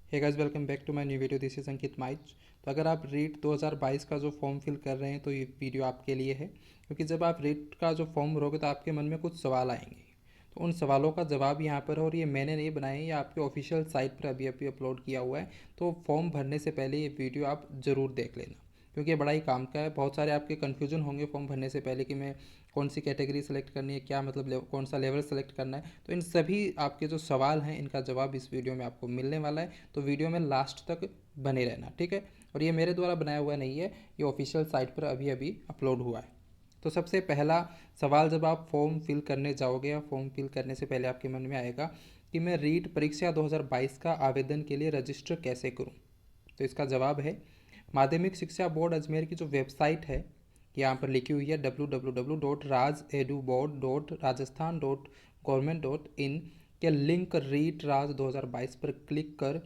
Hey guys, welcome back to my new video. This is Ankit Maich. तो अगर आप रीट 2022 का जो फॉर्म फिल कर रहे हैं तो ये वीडियो आपके लिए है, क्योंकि जब आप रीट का जो फॉर्म भरोगे तो आपके मन में कुछ सवाल आएंगे। तो उन सवालों का जवाब यहाँ पर है, और ये मैंने नहीं बनाए, ये आपके ऑफिशियल साइट पर अभी अभी अपलोड किया हुआ है। तो फॉर्म भरने से पहले ये वीडियो आप ज़रूर देख लेना, क्योंकि ये बड़ा ही काम का है। बहुत सारे आपके कन्फ्यूजन होंगे फॉर्म भरने से पहले कि मैं कौन सी कैटेगरी सेलेक्ट करनी है, क्या मतलब कौन सा लेवल सेलेक्ट करना है। तो इन सभी आपके जो सवाल हैं इनका जवाब इस वीडियो में आपको मिलने वाला है। तो वीडियो में लास्ट तक बने रहना, ठीक है। और ये मेरे द्वारा बनाया हुआ नहीं है, ये ऑफिशियल साइट पर अभी अभी अपलोड हुआ है। तो सबसे पहला सवाल, जब आप फॉर्म फिल करने जाओगे या फॉर्म फिल करने से पहले आपके मन में आएगा कि मैं रीट परीक्षा 2022 का आवेदन के लिए रजिस्टर कैसे करूं। तो इसका जवाब है, माध्यमिक शिक्षा बोर्ड अजमेर की जो वेबसाइट है यहाँ पर लिखी हुई है www.rajedu.rajasthan.government.in के लिंक रीट राज 2022 पर क्लिक कर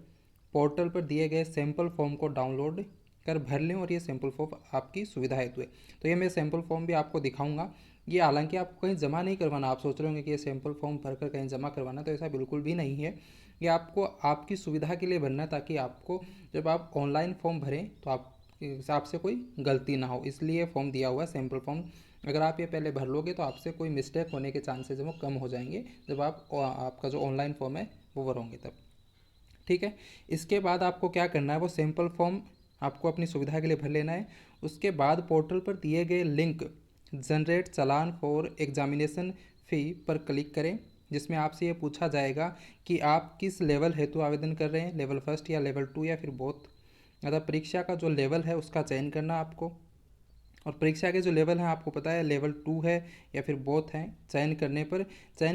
पोर्टल पर दिए गए सैंपल फॉर्म को डाउनलोड कर भर लें, और ये सैंपल फॉर्म आपकी सुविधा हेतु है। तो ये मैं सैंपल फॉर्म भी आपको दिखाऊंगा। ये हालांकि आपको कहीं जमा नहीं करवाना। आप सोच रहे होंगे कि ये सैंपल फॉर्म भरकर कहीं जमा करवाना, तो ऐसा बिल्कुल भी नहीं है। ये आपको आपकी सुविधा के लिए भरना है, ताकि आपको जब आप ऑनलाइन फॉर्म भरें तो आपके हिसाब से कोई गलती ना हो, इसलिए फॉर्म दिया हुआ है सैंपल फॉर्म। अगर आप ये पहले भर लोगे तो आपसे कोई मिस्टेक होने के चांसेस वो कम हो जाएंगे, जब आप आपका जो ऑनलाइन फॉर्म है वो भरोगे तब, ठीक है। इसके बाद आपको क्या करना है, वो सैंपल फॉर्म आपको अपनी सुविधा के लिए भर लेना है। उसके बाद पोर्टल पर दिए गए link generate challan for examination फ़ी पर क्लिक करें, जिसमें आपसे ये पूछा जाएगा कि आप किस लेवल हेतु आवेदन कर रहे हैं, लेवल फर्स्ट या लेवल टू या फिर बोथ। मतलब परीक्षा का जो लेवल है उसका चयन करना आपको। और परीक्षा के जो लेवल हैं आपको पता है, लेवल टू है या फिर बोथ हैं। चयन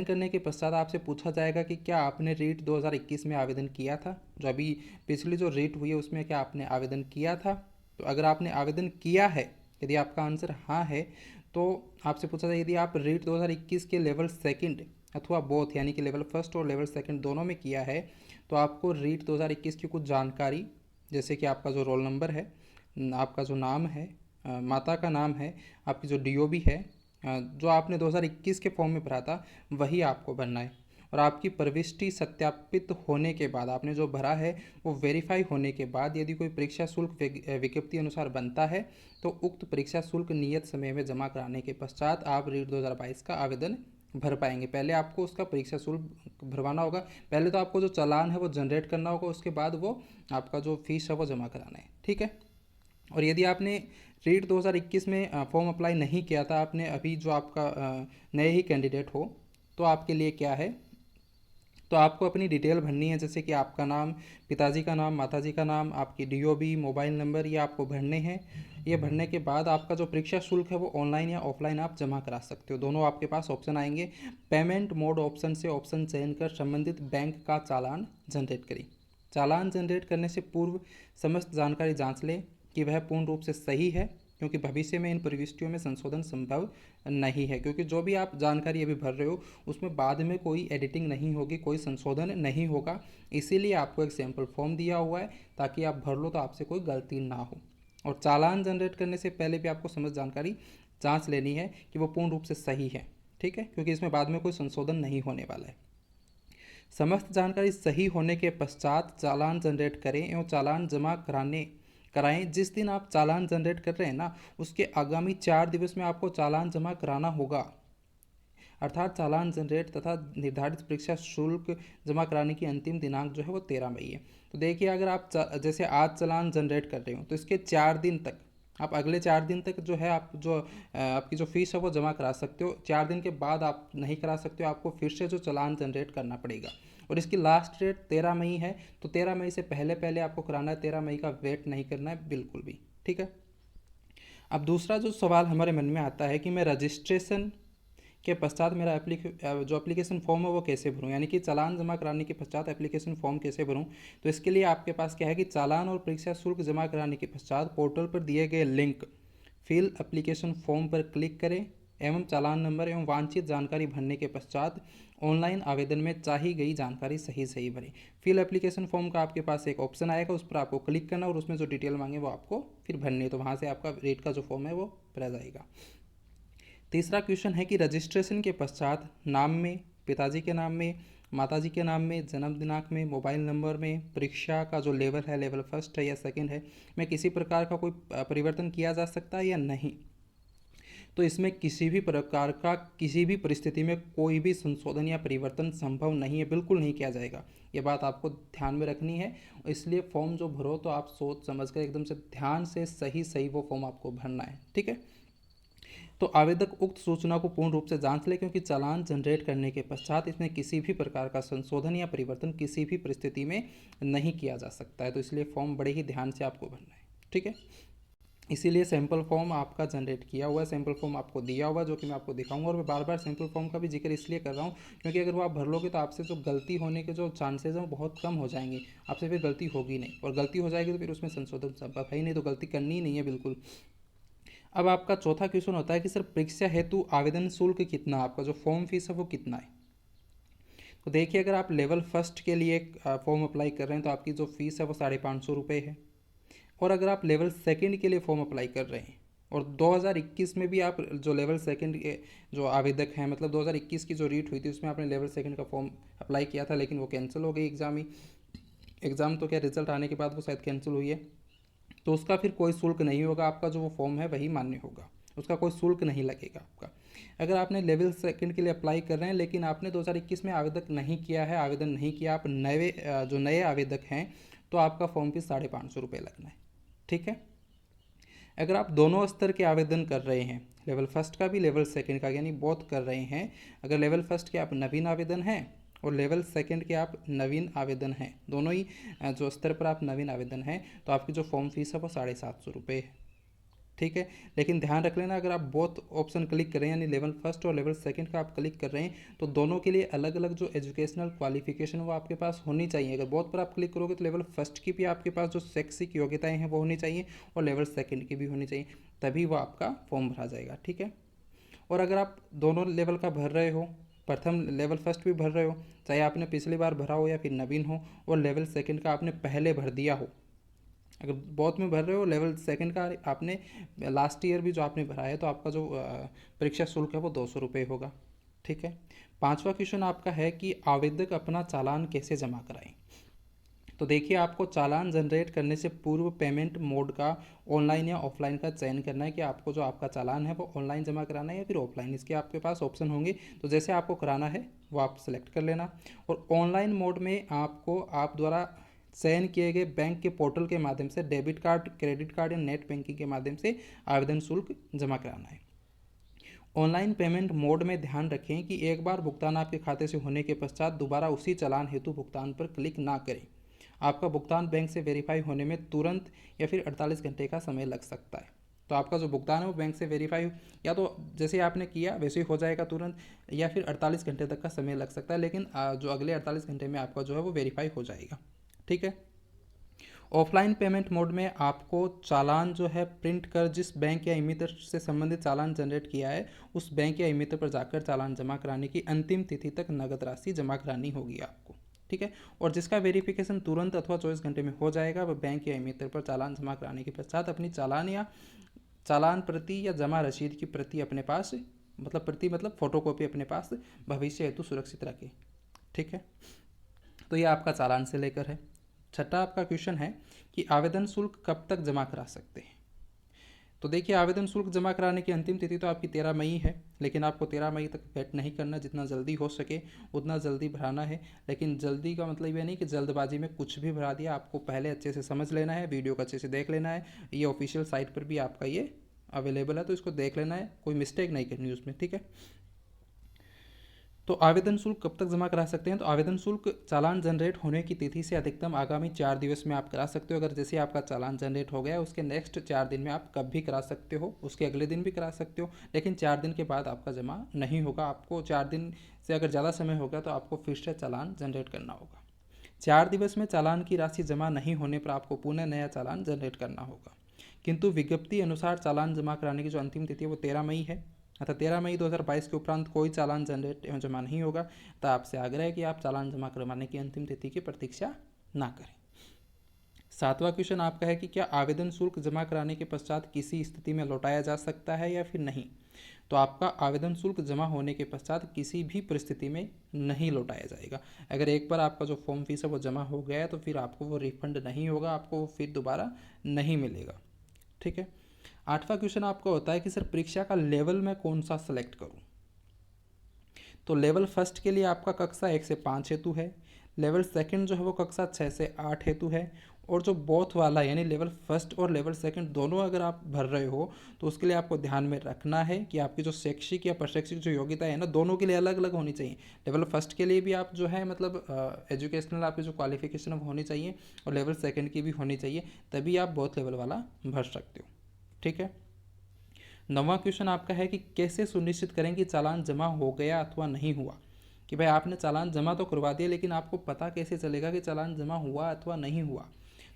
करने के पश्चात आपसे पूछा जाएगा कि क्या आपने रीट 2021 में आवेदन किया था। जो अभी पिछली जो रीट हुई है उसमें क्या आपने आवेदन किया था। तो अगर आपने आवेदन किया है, यदि आपका आंसर हाँ है, तो आपसे पूछा जाए यदि आप रीट 2021 के लेवल सेकंड अथवा बोथ यानी कि लेवल फर्स्ट और लेवल सेकंड दोनों में किया है, तो आपको रीट 2021 की कुछ जानकारी, जैसे कि आपका जो रोल नंबर है, आपका जो नाम है, माता का नाम है, आपकी जो डीओबी है, जो आपने 2021 के फॉर्म में भरा था वही आपको भरना है। और आपकी प्रविष्टि सत्यापित होने के बाद, आपने जो भरा है वो वेरीफाई होने के बाद, यदि कोई परीक्षा शुल्क विज्ञप्ति अनुसार बनता है तो उक्त परीक्षा शुल्क नियत समय में जमा कराने के पश्चात आप रीट 2022 का आवेदन भर पाएंगे। पहले आपको उसका परीक्षा शुल्क भरवाना होगा। पहले तो आपको जो चालान है वो जनरेट करना होगा, उसके बाद वो आपका जो फीस है वो जमा कराना है, ठीक है। और यदि आपने रीट 2021 में फॉर्म अप्लाई नहीं किया था, आपने अभी जो आपका नए ही कैंडिडेट हो, तो आपके लिए क्या है, तो आपको अपनी डिटेल भरनी है, जैसे कि आपका नाम, पिताजी का नाम, माताजी का नाम, आपकी डीओबी, मोबाइल नंबर, ये आपको भरने हैं। ये भरने के बाद आपका जो परीक्षा शुल्क है वो ऑनलाइन या ऑफलाइन आप जमा करा सकते हो। दोनों आपके पास ऑप्शन आएंगे। पेमेंट मोड ऑप्शन से ऑप्शन चयन कर संबंधित बैंक का चालान जनरेट करें। चालान जनरेट करने से पूर्व समस्त जानकारी जांच लें कि वह पूर्ण रूप से सही है, क्योंकि भविष्य में इन प्रविष्टियों में संशोधन संभव नहीं है। क्योंकि जो भी आप जानकारी अभी भर रहे हो उसमें बाद में कोई एडिटिंग नहीं होगी, कोई संशोधन नहीं होगा। इसीलिए आपको एक सैम्पल फॉर्म दिया हुआ है, ताकि आप भर लो तो आपसे कोई गलती ना हो। और चालान जनरेट करने से पहले भी आपको समस्त जानकारी जांच लेनी है कि वो पूर्ण रूप से सही है, ठीक है, क्योंकि इसमें बाद में कोई संशोधन नहीं होने वाला है। समस्त जानकारी सही होने के पश्चात चालान जनरेट करें एवं चालान जमा कराएं। जिस दिन आप चालान जनरेट कर रहे हैं ना, उसके आगामी 4 दिवस में आपको चालान जमा कराना होगा। अर्थात चालान जनरेट तथा निर्धारित परीक्षा शुल्क जमा कराने की अंतिम दिनांक जो है वो 13 मई है। तो देखिए, अगर आप जैसे आज चालान जनरेट कर रहे हो तो इसके 4 दिन तक, आप अगले 4 दिन तक जो है आप जो आपकी जो फीस है वो जमा करा सकते हो। 4 दिन के बाद आप नहीं करा सकते हो, आपको फिर से जो चालान जनरेट करना पड़ेगा। और इसकी लास्ट डेट 13 मई है, तो 13 मई से पहले पहले आपको कराना है। 13 मई का वेट नहीं करना है बिल्कुल भी, ठीक है। अब दूसरा जो सवाल हमारे मन में आता है कि मैं रजिस्ट्रेशन के पश्चात मेरा जो एप्लीकेशन फॉर्म है वो कैसे भरूं, यानी कि चालान जमा कराने के पश्चात एप्लीकेशन फॉर्म कैसे भरूं। तो इसके लिए आपके पास क्या है कि चालान और परीक्षा शुल्क जमा कराने के पश्चात पोर्टल पर दिए गए लिंक फिल एप्लीकेशन फॉर्म पर क्लिक करें एवं चालान नंबर एवं वांछित जानकारी भरने के पश्चात ऑनलाइन आवेदन में चाही गई जानकारी सही सही भरें। फिल एप्लीकेशन फॉर्म का आपके पास एक ऑप्शन आएगा, उस पर आपको क्लिक करना और उसमें जो डिटेल मांगे वो आपको फिर भरनी है। तो वहाँ से आपका रेट का जो फॉर्म है वो भरा जाएगा। तीसरा क्वेश्चन है कि रजिस्ट्रेशन के पश्चात नाम में, पिताजी के नाम में, माताजी के नाम में, जन्म दिनांक में, मोबाइल नंबर में, परीक्षा का जो लेवल है, लेवल फर्स्ट है या सेकंड है, में किसी प्रकार का कोई परिवर्तन किया जा सकता है या नहीं। तो इसमें किसी भी प्रकार का किसी भी परिस्थिति में कोई भी संशोधन या परिवर्तन संभव नहीं है, बिल्कुल नहीं किया जाएगा। ये बात आपको ध्यान में रखनी है। इसलिए फॉर्म जो भरो तो आप सोच समझ कर एकदम से ध्यान से सही सही वो फॉर्म आपको भरना है, ठीक है। तो आवेदक उक्त सूचना को पूर्ण रूप से जांच ले, क्योंकि चालान जनरेट करने के पश्चात इसमें किसी भी प्रकार का संशोधन या परिवर्तन किसी भी परिस्थिति में नहीं किया जा सकता है। तो इसलिए फॉर्म बड़े ही ध्यान से आपको भरना है, ठीक है। इसीलिए सैम्पल फॉर्म आपका जनरेट किया हुआ है, सैम्पल फॉर्म आपको दिया हुआ है, जो कि मैं आपको दिखाऊंगा। और मैं बार बार सैम्पल फॉर्म का भी जिक्र इसलिए कर रहा हूँ क्योंकि अगर वो आप भर लोगे तो आपसे जो गलती होने के जो चांसेस हैं वो बहुत कम हो जाएंगे, आपसे फिर गलती होगी नहीं, और गलती हो जाएगी तो फिर उसमें संशोधन संभव है ही नहीं, तो गलती करनी ही नहीं है बिल्कुल। अब आपका चौथा क्वेश्चन होता है कि सर परीक्षा हेतु आवेदन शुल्क कितना, आपका जो फॉर्म फीस है वो कितना है। तो देखिए, अगर आप लेवल फर्स्ट के लिए फॉर्म अप्लाई कर रहे हैं तो आपकी जो फीस है वो 550 रुपये है। और अगर आप लेवल सेकंड के लिए फॉर्म अप्लाई कर रहे हैं और 2021 में भी आप जो लेवल सेकंड के जो आवेदक हैं, मतलब 2021 की जो रीट हुई थी उसमें आपने लेवल सेकंड का फॉर्म अप्लाई किया था, लेकिन वो कैंसिल हो गई एग्ज़ाम तो क्या रिजल्ट आने के बाद वो शायद कैंसिल हुई है, तो उसका फिर कोई शुल्क नहीं होगा, आपका जो वो फॉर्म है वही मान्य होगा, उसका कोई शुल्क नहीं लगेगा आपका। अगर आपने लेवल सेकंड के लिए अप्लाई कर रहे हैं लेकिन आपने 2021 में आवेदन नहीं किया है, आप नए जो नए आवेदक हैं, तो आपका फॉर्म फीस 550 रुपये लगना है, ठीक है। अगर आप दोनों स्तर के आवेदन कर रहे हैं, लेवल फर्स्ट का भी लेवल सेकंड का, यानी बोथ कर रहे हैं, अगर लेवल फर्स्ट के आप नवीन आवेदन हैं और लेवल सेकंड के आप नवीन आवेदन हैं, दोनों ही जो स्तर पर आप नवीन आवेदन हैं, तो आपकी जो फॉर्म फीस है वो 750 रुपये है, ठीक है। लेकिन ध्यान रख लेना, अगर आप बोथ ऑप्शन क्लिक करें यानी लेवल फर्स्ट और लेवल सेकंड का आप क्लिक कर रहे हैं तो दोनों के लिए अलग अलग जो एजुकेशनल क्वालिफिकेशन वो आपके पास होनी चाहिए। अगर बोथ पर आप क्लिक करोगे तो लेवल फर्स्ट की भी आपके पास जो शैक्षिक योग्यताएं हैं वो होनी चाहिए और लेवल सेकंड की भी होनी चाहिए, तभी वो आपका फॉर्म भरा जाएगा, ठीक है। और अगर आप दोनों लेवल का भर रहे हो, प्रथम लेवल फर्स्ट भी भर रहे हो, चाहे आपने पिछली बार भरा हो या फिर नवीन हो, और लेवल सेकंड का आपने पहले भर दिया हो, अगर बहुत में भर रहे हो लेवल सेकंड का आपने लास्ट ईयर भी जो आपने भरा है, तो आपका जो परीक्षा शुल्क है वो 200 रुपये होगा, ठीक है। पांचवा क्वेश्चन आपका है कि आवेदक अपना चालान कैसे जमा कराएं। तो देखिए, आपको चालान जनरेट करने से पूर्व पेमेंट मोड का ऑनलाइन या ऑफलाइन का चयन करना है कि आपको जो आपका चालान है वो ऑनलाइन जमा कराना है या फिर ऑफलाइन, इसके आपके पास ऑप्शन होंगे। तो जैसे आपको कराना है वो आप सेलेक्ट कर लेना। और ऑनलाइन मोड में आपको आप द्वारा चयन किए गए बैंक के पोर्टल के माध्यम से डेबिट कार्ड, क्रेडिट कार्ड या नेट बैंकिंग के माध्यम से आवेदन शुल्क जमा कराना है। ऑनलाइन पेमेंट मोड में ध्यान रखें कि एक बार भुगतान आपके खाते से होने के पश्चात दोबारा उसी चालान हेतु भुगतान पर क्लिक ना करें। आपका भुगतान बैंक से वेरीफाई होने में तुरंत या फिर 48 घंटे का समय लग सकता है। तो आपका जो भुगतान है वो बैंक से वेरीफाई या तो जैसे आपने किया वैसे ही हो जाएगा तुरंत, या फिर 48 घंटे तक का समय लग सकता है, लेकिन जो अगले 48 घंटे में आपका जो है वो वेरीफाई हो जाएगा, ठीक है। ऑफलाइन पेमेंट मोड में आपको चालान जो है प्रिंट कर जिस बैंक या इमितर से संबंधित चालान जनरेट किया है उस बैंक या इमितर पर जाकर चालान जमा कराने की अंतिम तिथि तक नगद राशि जमा करानी होगी आपको, ठीक है। और जिसका वेरिफिकेशन तुरंत अथवा 24 घंटे में हो जाएगा वह बैंक या इमितर पर चालान जमा कराने के पश्चात अपनी चालान प्रति या जमा रसीद की प्रति अपने पास, मतलब प्रति मतलब फोटोकॉपी अपने पास भविष्य हेतु सुरक्षित रखें, ठीक है। तो ये आपका चालान से लेकर है। छठा आपका क्वेश्चन है कि आवेदन शुल्क कब तक जमा करा सकते हैं। तो देखिए, आवेदन शुल्क जमा कराने की अंतिम तिथि तो आपकी 13 मई है, लेकिन आपको 13 मई तक वेट नहीं करना, जितना जल्दी हो सके उतना जल्दी भराना है। लेकिन जल्दी का मतलब ये नहीं कि जल्दबाजी में कुछ भी भरा दिया, आपको पहले अच्छे से समझ लेना है, वीडियो को अच्छे से देख लेना है, ये ऑफिशियल साइट पर भी आपका ये अवेलेबल है, तो इसको देख लेना है, कोई मिस्टेक नहीं करनी उसमें, ठीक है। तो आवेदन शुल्क कब तक जमा करा सकते हैं। तो आवेदन शुल्क चालान जनरेट होने की तिथि से अधिकतम आगामी 4 दिवस में आप करा सकते हो। अगर जैसे आपका चालान जनरेट हो गया उसके नेक्स्ट 4 दिन में आप कब भी करा सकते हो, उसके अगले दिन भी करा सकते हो, लेकिन 4 दिन के बाद आपका जमा नहीं होगा। आपको 4 दिन से अगर ज़्यादा समय होगा तो आपको फिर से चालान जनरेट करना होगा। 4 दिवस में चालान की राशि जमा नहीं होने पर आपको पुनः नया चालान जनरेट करना होगा। किंतु विज्ञप्ति अनुसार चालान जमा कराने की जो अंतिम तिथि है वो 13 मई है, अर्थात 13 मई 2022 के उपरांत कोई चालान जनरेट एवं जमा नहीं होगा। तो आपसे आग्रह है कि आप चालान जमा करवाने की अंतिम तिथि की प्रतीक्षा ना करें। 7वां क्वेश्चन आपका है कि क्या आवेदन शुल्क जमा कराने के पश्चात किसी स्थिति में लौटाया जा सकता है या फिर नहीं। तो आपका आवेदन शुल्क जमा होने के पश्चात किसी भी परिस्थिति में नहीं लौटाया जाएगा। अगर एक बार आपका जो फॉर्म फीस है वो जमा हो गया है तो फिर आपको वो रिफंड नहीं होगा, आपको वो फिर दोबारा नहीं मिलेगा। ठीक है। 8वां क्वेश्चन आपका होता है कि सर परीक्षा का लेवल मैं कौन सा सेलेक्ट करूं। तो लेवल फर्स्ट के लिए आपका कक्षा 1 से 5 हेतु है, लेवल सेकंड जो है वो कक्षा 6 से 8 हेतु है, और जो बोथ वाला यानी लेवल फर्स्ट और लेवल सेकंड दोनों अगर आप भर रहे हो तो उसके लिए आपको ध्यान में रखना है कि आपकी जो शैक्षिक या प्रशैक्षिक जो योग्यता है ना, दोनों के लिए अलग अलग होनी चाहिए। लेवल फर्स्ट के लिए भी आप जो है मतलब एजुकेशनल आपकी जो क्वालिफिकेशन है वो होनी चाहिए, और लेवल सेकंड की भी होनी चाहिए, तभी आप बोथ लेवल वाला भर सकते हो। ठीक है। 9वां क्वेश्चन आपका है कि कैसे सुनिश्चित करें कि चालान जमा हो गया अथवा नहीं हुआ। कि भाई आपने चालान जमा तो करवा दिया लेकिन आपको पता कैसे चलेगा कि चालान जमा हुआ अथवा नहीं हुआ।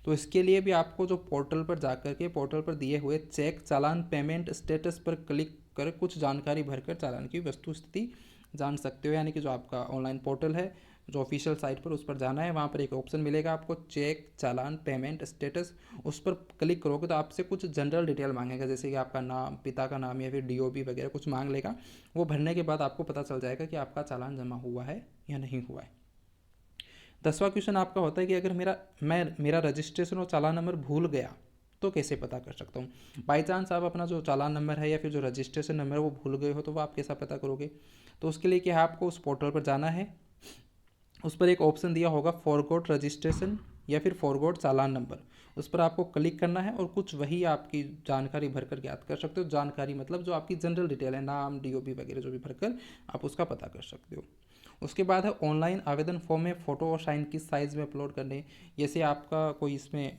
तो इसके लिए भी आपको जो पोर्टल पर जाकर के पोर्टल पर दिए हुए चेक चालान पेमेंट स्टेटस पर क्लिक कर कुछ जानकारी भरकर चालान की वस्तु स्थिति जान सकते हो। यानी कि जो आपका ऑनलाइन पोर्टल है, जो ऑफिशियल साइट पर, उस पर जाना है, वहाँ पर एक ऑप्शन मिलेगा आपको चेक चालान पेमेंट स्टेटस। उस पर क्लिक करोगे तो आपसे कुछ जनरल डिटेल मांगेगा, जैसे कि आपका नाम, पिता का नाम या फिर डीओबी वगैरह कुछ मांग लेगा। वो भरने के बाद आपको पता चल जाएगा कि आपका चालान जमा हुआ है या नहीं हुआ है। 10वां क्वेश्चन आपका होता है कि अगर मेरा रजिस्ट्रेशन और चालान नंबर भूल गया तो कैसे पता कर सकता हूँ। बाई चांस आप अपना जो चालान नंबर है या फिर जो रजिस्ट्रेशन नंबर है वो भूल गए हो तो वो आप कैसा पता करोगे। तो उसके लिए क्या है, आपको उस पोर्टल पर जाना है, उस पर एक ऑप्शन दिया होगा फॉरगॉट रजिस्ट्रेशन या फिर फॉरगॉट चालान नंबर। उस पर आपको क्लिक करना है और कुछ वही आपकी जानकारी भरकर ज्ञात कर सकते हो। जानकारी मतलब जो आपकी जनरल डिटेल है, नाम, डीओबी वगैरह जो भी भरकर आप उसका पता कर सकते हो। उसके बाद है ऑनलाइन आवेदन फॉर्म में फ़ोटो और साइन किस साइज़ में अपलोड करने। जैसे आपका कोई इसमें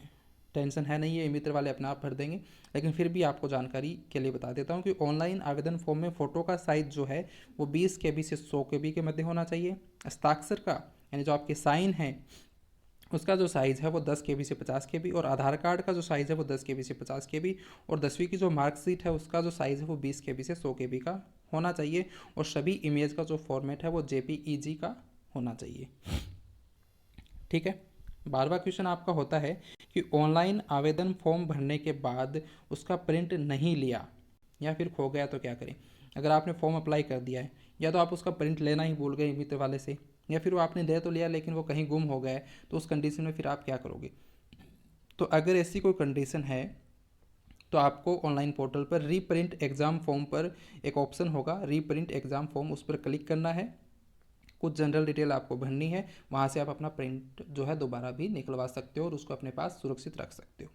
टेंशन है नहीं, ये मित्र वाले अपने आप भर देंगे, लेकिन फिर भी आपको जानकारी के लिए बता देता हूँ कि ऑनलाइन आवेदन फॉर्म में फ़ोटो का साइज़ जो है वो 20 KB से 100 KB के मध्य होना चाहिए। हस्ताक्षर का यानी जो आपके साइन है उसका जो साइज़ है वो 10 KB से 50 KB, और आधार कार्ड का जो साइज़ है वो 10 KB से 50 KB, और 10वीं की जो मार्कशीट है उसका जो साइज़ है वो 20 KB से 100 KB का होना चाहिए, और सभी इमेज का जो फॉर्मेट है वो JPEG का होना चाहिए। ठीक है। 12वां क्वेश्चन आपका होता है कि ऑनलाइन आवेदन फॉर्म भरने के बाद उसका प्रिंट नहीं लिया या फिर खो गया तो क्या करें। अगर आपने फॉर्म अप्लाई कर दिया है, या तो आप उसका प्रिंट लेना ही भूल गए मित्र वाले से, या फिर वो आपने दे तो लिया लेकिन वो कहीं गुम हो गया है, तो उस कंडीशन में फिर आप क्या करोगे। तो अगर ऐसी कोई कंडीशन है तो आपको ऑनलाइन पोर्टल पर रीप्रिंट एग्ज़ाम फॉर्म पर एक ऑप्शन होगा, रीप्रिंट एग्ज़ाम फॉर्म, उस पर क्लिक करना है, कुछ जनरल डिटेल आपको भरनी है, वहाँ से आप अपना प्रिंट जो है दोबारा भी निकलवा सकते हो और उसको अपने पास सुरक्षित रख सकते हो।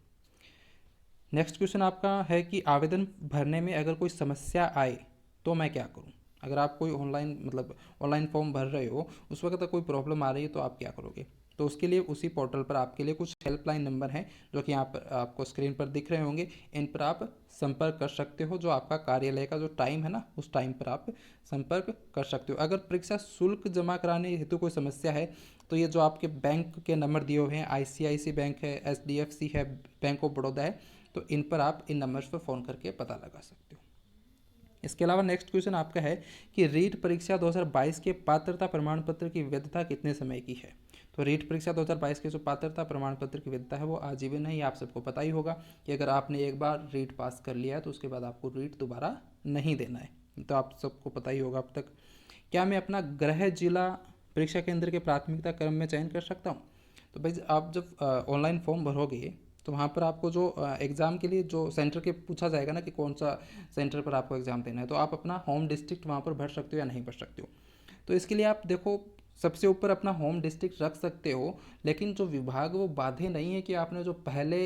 नेक्स्ट क्वेश्चन आपका है कि आवेदन भरने में अगर कोई समस्या आए तो मैं क्या करूँ। अगर आप कोई ऑनलाइन मतलब ऑनलाइन फॉर्म भर रहे हो, उस वक्त कोई प्रॉब्लम आ रही है तो आप क्या करोगे। तो उसके लिए उसी पोर्टल पर आपके लिए कुछ हेल्पलाइन नंबर हैं जो कि यहाँ पर आपको स्क्रीन पर दिख रहे होंगे। इन पर आप संपर्क कर सकते हो। जो आपका कार्यालय का जो टाइम है ना, उस टाइम पर आप संपर्क कर सकते हो। अगर परीक्षा शुल्क जमा कराने हेतु कोई समस्या है तो ये जो आपके बैंक के नंबर दिए हुए हैं, ICICI बैंक है, HDFC है, बैंक ऑफ बड़ौदा है, तो इन पर आप इन नंबर्स पर फ़ोन करके पता लगा सकते हो। इसके अलावा नेक्स्ट क्वेश्चन आपका है कि रीट परीक्षा 2022 के पात्रता प्रमाण पत्र की वैधता कितने समय की है। तो रीट परीक्षा 2022 के जो पात्रता प्रमाण पत्र की वैधता है वो आजीवन है। ये आप सबको पता ही होगा कि अगर आपने एक बार रीट पास कर लिया है तो उसके बाद आपको रीट दोबारा नहीं देना है। तो आप सबको पता ही होगा अब तक। क्या मैं अपना गृह जिला परीक्षा केंद्र के प्राथमिकता क्रम में चयन कर सकता हूँ। तो भाई आप जब ऑनलाइन फॉर्म भरोगे तो वहाँ पर आपको जो एग्ज़ाम के लिए जो सेंटर के पूछा जाएगा ना कि कौन सा सेंटर पर आपको एग्ज़ाम देना है, तो आप अपना होम डिस्ट्रिक्ट वहाँ पर भर सकते हो या नहीं भर सकते हो। तो इसके लिए आप देखो, सबसे ऊपर अपना होम डिस्ट्रिक्ट रख सकते हो, लेकिन जो विभाग वो बाध्य नहीं है कि आपने जो पहले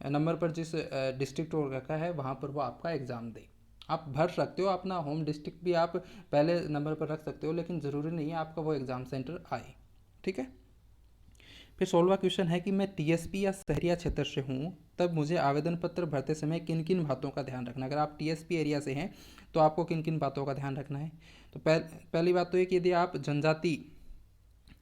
नंबर पर जिस डिस्ट्रिक्ट को रखा है वहाँ पर वो आपका एग्ज़ाम दे। आप भर सकते हो, अपना होम डिस्ट्रिक्ट भी आप पहले नंबर पर रख सकते हो, लेकिन ज़रूरी नहीं है आपका वो एग्ज़ाम सेंटर आए। ठीक है। फिर 16वां क्वेश्चन है कि मैं TSP या शहरिया क्षेत्र से हूँ, तब मुझे आवेदन पत्र भरते समय किन किन बातों का ध्यान रखना है। अगर आप TSP एरिया से हैं तो आपको किन किन बातों का ध्यान रखना है। तो पहली बात तो ये कि यदि आप जनजाति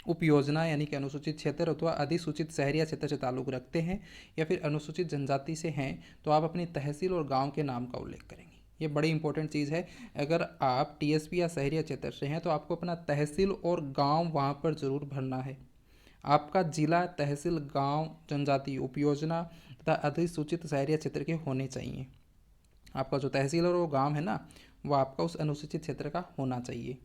उपयोजना यानी कि अनुसूचित क्षेत्र अथवा अधिसूचित शहरिया क्षेत्र से ताल्लुक़ रखते हैं या फिर अनुसूचित जनजाति से हैं, तो आप अपनी तहसील और गाँव के नाम का उल्लेख करेंगे। ये बड़ी इंपॉर्टेंट चीज़ है। अगर आप TSP या शहरिया क्षेत्र से हैं तो आपको अपना तहसील और गाँव वहाँ पर ज़रूर भरना है। आपका जिला, तहसील, गांव, जनजाति उपयोजना तथा अधिसूचित शहरी क्षेत्र के होने चाहिए। आपका जो तहसील और वो गांव है ना, वो आपका उस अनुसूचित क्षेत्र का होना चाहिए।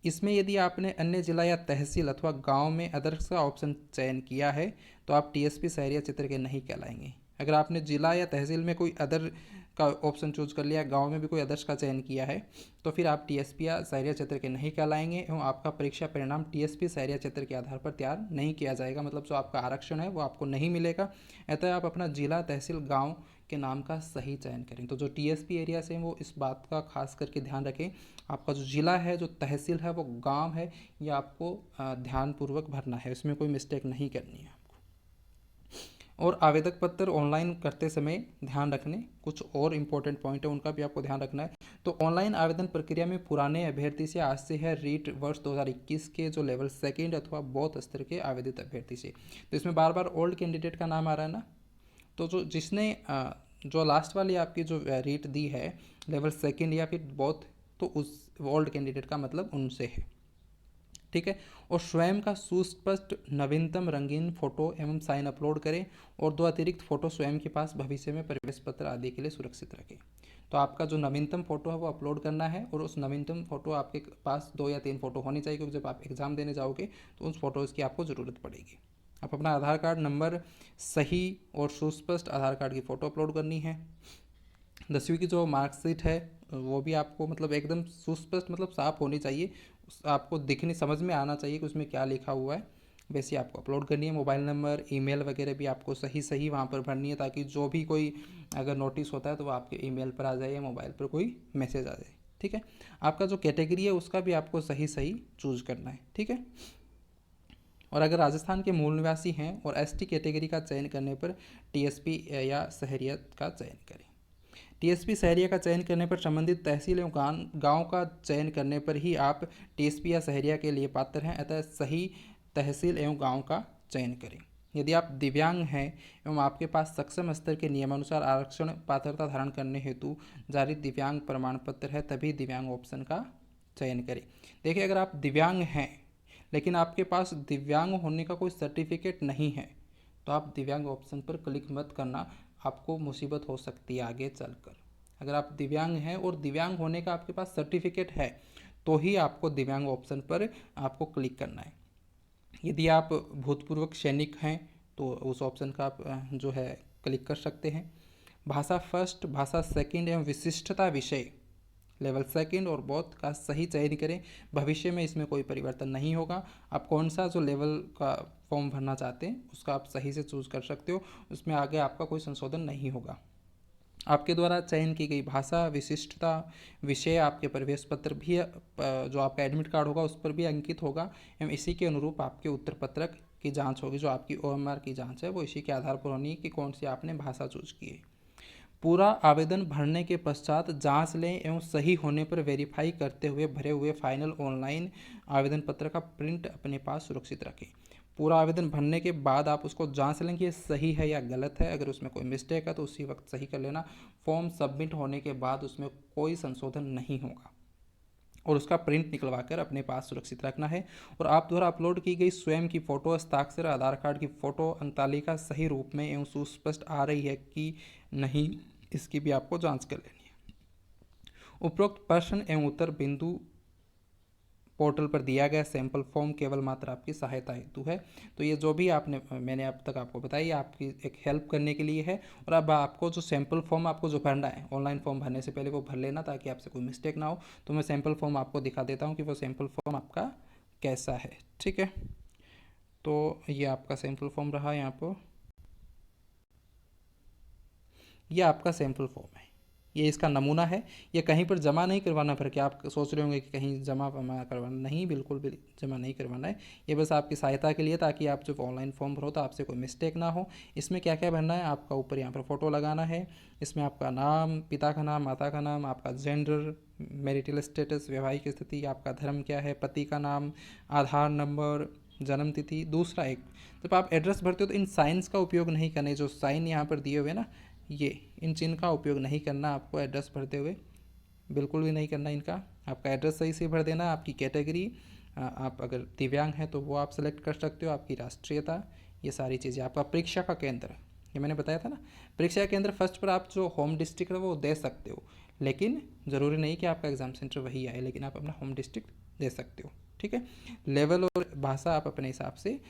इसमें यदि आपने अन्य जिला या तहसील अथवा गांव में अदर्स का ऑप्शन चयन किया है तो आप टीएसपी शहरी क्षेत्र के नहीं कहलाएंगे। अगर आपने जिला या तहसील में कोई अदर का ऑप्शन चूज कर लिया, गांव में भी कोई अदर्स का चयन किया है, तो फिर आप टीएसपी या शहरी क्षेत्र के नहीं कहलाएंगे एवं आपका परीक्षा परिणाम टीएसपी शहरी क्षेत्र के आधार पर तैयार नहीं किया जाएगा। मतलब जो आपका आरक्षण है वो आपको नहीं मिलेगा। अतः आप अपना जिला, तहसील, गाँव के नाम का सही चयन करें। तो जो टीएसपी एरिया से वो इस बात का खास करके ध्यान रखें, आपका जो जिला है, जो तहसील है, वो गांव है, ये आपको ध्यानपूर्वक भरना है, इसमें कोई मिस्टेक नहीं करनी है आपको। और आवेदक पत्र ऑनलाइन करते समय ध्यान रखने कुछ और इम्पोर्टेंट पॉइंट है, उनका भी आपको ध्यान रखना है। तो ऑनलाइन आवेदन प्रक्रिया में पुराने अभ्यर्थी से आज से है रीट वर्ष 2021 के जो लेवल सेकेंड अथवा बौद्ध स्तर के आवेदित अभ्यर्थी से। तो इसमें बार बार ओल्ड कैंडिडेट का नाम आ रहा है ना, तो जो जिसने जो लास्ट वाली आपकी जो रीट दी है लेवल सेकेंड या फिर बौद्ध, तो उस ओल्ड कैंडिडेट का मतलब उनसे है। ठीक है। और स्वयं का सुस्पष्ट नवीनतम रंगीन फोटो एवं साइन अपलोड करें और 2 अतिरिक्त फोटो स्वयं के पास भविष्य में प्रवेश पत्र आदि के लिए सुरक्षित रखें। तो आपका जो नवीनतम फोटो है वो अपलोड करना है और उस नवीनतम फोटो आपके पास 2 या 3 फोटो होनी चाहिए, क्योंकि जब आप एग्जाम देने जाओगे तो उस फोटोज़ की आपको ज़रूरत पड़ेगी। आप अपना आधार कार्ड नंबर सही और सुस्पष्ट आधार कार्ड की फ़ोटो अपलोड करनी है। 10वीं की जो मार्कशीट है वो भी आपको मतलब एकदम सुस्पष्ट मतलब साफ होनी चाहिए, आपको दिखने समझ में आना चाहिए कि उसमें क्या लिखा हुआ है, वैसे आपको अपलोड करनी है। मोबाइल नंबर, ईमेल वगैरह भी आपको सही सही वहाँ पर भरनी है, ताकि जो भी कोई अगर नोटिस होता है तो वो आपके ईमेल पर आ जाए या मोबाइल पर कोई मैसेज आ जाए। ठीक है। आपका जो कैटेगरी है उसका भी आपको सही सही चूज करना है। ठीक है। और अगर राजस्थान के मूल निवासी हैं और एसटी कैटेगरी का चयन करने पर टीएसपी या शहरियत का चयन करें। टीएसपी शहरिया का चयन करने पर संबंधित तहसील एवं गांव का चयन करने पर ही आप टीएसपी या शहरिया के लिए पात्र हैं, अतः सही तहसील एवं गांव का चयन करें। यदि आप दिव्यांग हैं एवं आपके पास सक्षम स्तर के नियमानुसार आरक्षण पात्रता धारण करने हेतु जारी दिव्यांग प्रमाण पत्र है, तभी दिव्यांग ऑप्शन का चयन करें। देखिए, अगर आप दिव्यांग हैं लेकिन आपके पास दिव्यांग होने का कोई सर्टिफिकेट नहीं है, तो आप दिव्यांग ऑप्शन पर क्लिक मत करना, आपको मुसीबत हो सकती है आगे चलकर। अगर आप दिव्यांग हैं और दिव्यांग होने का आपके पास सर्टिफिकेट है तो ही आपको दिव्यांग ऑप्शन पर आपको क्लिक करना है। यदि आप भूतपूर्व सैनिक हैं तो उस ऑप्शन का आप जो है क्लिक कर सकते हैं। भाषा फर्स्ट, भाषा सेकंड एवं विशिष्टता विषय लेवल सेकंड और बोथ का सही चयन करें। भविष्य में इसमें कोई परिवर्तन नहीं होगा। आप कौन सा जो लेवल का फॉर्म भरना चाहते हैं उसका आप सही से चूज कर सकते हो, उसमें आगे आपका कोई संशोधन नहीं होगा। आपके द्वारा चयन की गई भाषा, विशिष्टता विषय आपके प्रवेश पत्र भी जो आपका एडमिट कार्ड होगा उस पर भी अंकित होगा एवं इसी के अनुरूप आपके उत्तर पत्रक की जांच होगी। जो आपकी ओएमआर की जांच है वो इसी के आधार पर होनी है कि कौन सी आपने भाषा चूज की है। पूरा आवेदन भरने के पश्चात जांच लें एवं सही होने पर वेरीफाई करते हुए भरे हुए फाइनल ऑनलाइन आवेदन पत्र का प्रिंट अपने पास सुरक्षित रखें। पूरा आवेदन भरने के बाद आप उसको जांच लें कि ये सही है या गलत है। अगर उसमें कोई मिस्टेक है तो उसी वक्त सही कर लेना। फॉर्म सबमिट होने के बाद उसमें कोई संशोधन नहीं होगा और उसका प्रिंट निकलवा कर अपने पास सुरक्षित रखना है। और आप द्वारा अपलोड की गई स्वयं की फ़ोटो, हस्ताक्षर, आधार कार्ड की फ़ोटो, अंकतालिका सही रूप में एवं सुस्पष्ट आ रही है कि नहीं, इसकी भी आपको जांच कर लेनी है। उपरोक्त प्रश्न एवं उत्तर बिंदु पोर्टल पर दिया गया सैंपल फॉर्म केवल मात्र आपकी सहायता हेतु है। तो ये जो भी मैंने अब तक आपको बताई आपकी एक हेल्प करने के लिए है। और अब आपको जो सैंपल फॉर्म आपको जो भरना है, ऑनलाइन फॉर्म भरने से पहले वो भर लेना ताकि आपसे कोई मिस्टेक ना हो। तो मैं सैंपल फॉर्म आपको दिखा देता हूँ कि वो सैंपल फॉर्म आपका कैसा है। ठीक है। तो ये आपका सैंपल फॉर्म रहा। यहाँ पर ये आपका सैंपल फॉर्म है, ये इसका नमूना है। ये कहीं पर जमा नहीं करवाना फिर, क्या आप सोच रहे होंगे कि कहीं जमा करवाना, नहीं, बिल्कुल भी जमा नहीं करवाना है। ये बस आपकी सहायता के लिए, ताकि आप जब ऑनलाइन फॉर्म भरो तो आपसे कोई मिस्टेक ना हो। इसमें क्या क्या भरना है, आपका ऊपर यहाँ पर फोटो लगाना है। इसमें आपका नाम, पिता का नाम, माता का नाम, आपका जेंडर, मैरिटल स्टेटस, वैवाहिक स्थिति, आपका धर्म क्या है, पति का नाम, आधार नंबर, जन्म तिथि। दूसरा, एक जब आप एड्रेस भरते हो तो इन साइंस का उपयोग नहीं करना। जो साइन यहाँ पर दिए हुए ना, ये इन चिन्ह का उपयोग नहीं करना आपको एड्रेस भरते हुए, बिल्कुल भी नहीं करना इनका। आपका एड्रेस सही से भर देना, आपकी कैटेगरी, आप अगर दिव्यांग हैं तो वो आप सेलेक्ट कर सकते हो, आपकी राष्ट्रीयता, ये सारी चीज़ें। आपका परीक्षा का केंद्र, ये मैंने बताया था ना, परीक्षा केंद्र फर्स्ट पर आप जो होम डिस्ट्रिक्ट है वो दे सकते हो, लेकिन ज़रूरी नहीं कि आपका एग्ज़ाम सेंटर वही आए, लेकिन आप अपना होम डिस्ट्रिक्ट दे सकते हो। ठीक है, लेवल और भाषा आप अपने हिसाब से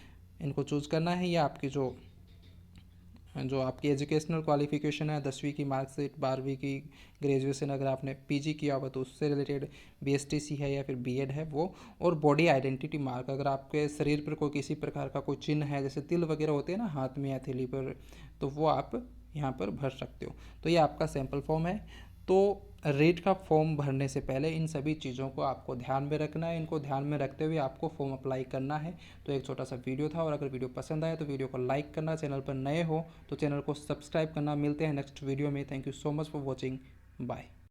इनको चूज़ करना है, या आपकी जो आपकी एजुकेशनल क्वालिफिकेशन है, 10वीं की मार्कशीट, 12वीं की, ग्रेजुएशन अगर आपने पीजी किया हुआ तो उससे रिलेटेड बीएसटीसी है या फिर बीएड है वो, और बॉडी आइडेंटिटी मार्क, अगर आपके शरीर पर कोई किसी प्रकार का कोई चिन्ह है, जैसे तिल वगैरह होते हैं ना हाथ में या थैली पर, तो वो आप यहाँ पर भर सकते हो। तो ये आपका सैम्पल फॉर्म है। तो रीट का फॉर्म भरने से पहले इन सभी चीज़ों को आपको ध्यान में रखना है, इनको ध्यान में रखते हुए आपको फॉर्म अप्लाई करना है। तो एक छोटा सा वीडियो था, और अगर वीडियो पसंद आए तो वीडियो को लाइक करना, चैनल पर नए हो तो चैनल को सब्सक्राइब करना। मिलते हैं नेक्स्ट वीडियो में। Thank you so much for watching, bye.